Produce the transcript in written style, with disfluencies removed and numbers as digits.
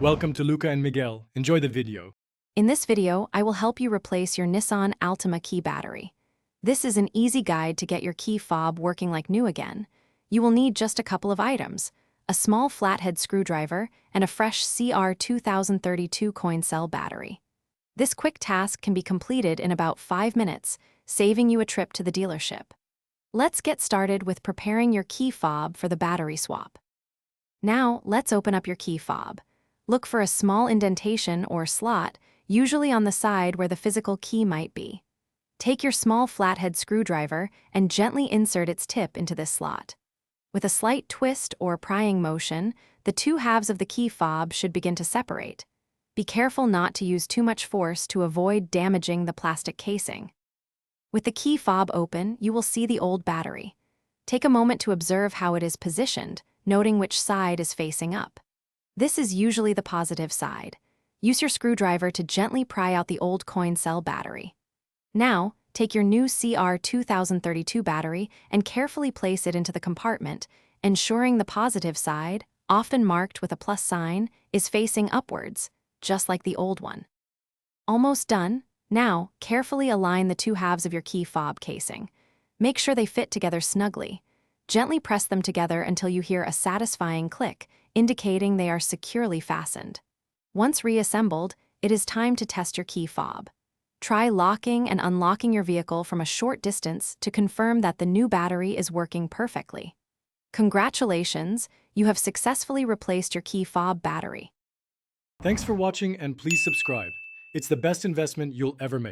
Welcome to Luca and Miguel. Enjoy the video. In this video, I will help you replace your Nissan Altima key battery. This is an easy guide to get your key fob working like new again. You will need just a couple of items: a small flathead screwdriver and a fresh CR2032 coin cell battery. This quick task can be completed in about 5 minutes, saving you a trip to the dealership. Let's get started with preparing your key fob for the battery swap. Now, let's open up your key fob. Look for a small indentation or slot, usually on the side where the physical key might be. Take your small flathead screwdriver and gently insert its tip into this slot. With a slight twist or prying motion, the two halves of the key fob should begin to separate. Be careful not to use too much force to avoid damaging the plastic casing. With the key fob open, you will see the old battery. Take a moment to observe how it is positioned, noting which side is facing up. This is usually the positive side. Use your screwdriver to gently pry out the old coin cell battery. Now, take your new CR2032 battery and carefully place it into the compartment, ensuring the positive side, often marked with a plus sign, is facing upwards, just like the old one. Almost done. Now, carefully align the two halves of your key fob casing. Make sure they fit together snugly. Gently press them together until you hear a satisfying click, indicating they are securely fastened. Once reassembled, it is time to test your key fob. Try locking and unlocking your vehicle from a short distance to confirm that the new battery is working perfectly. Congratulations, you have successfully replaced your key fob battery. Thanks for watching and please subscribe. It's the best investment you'll ever make.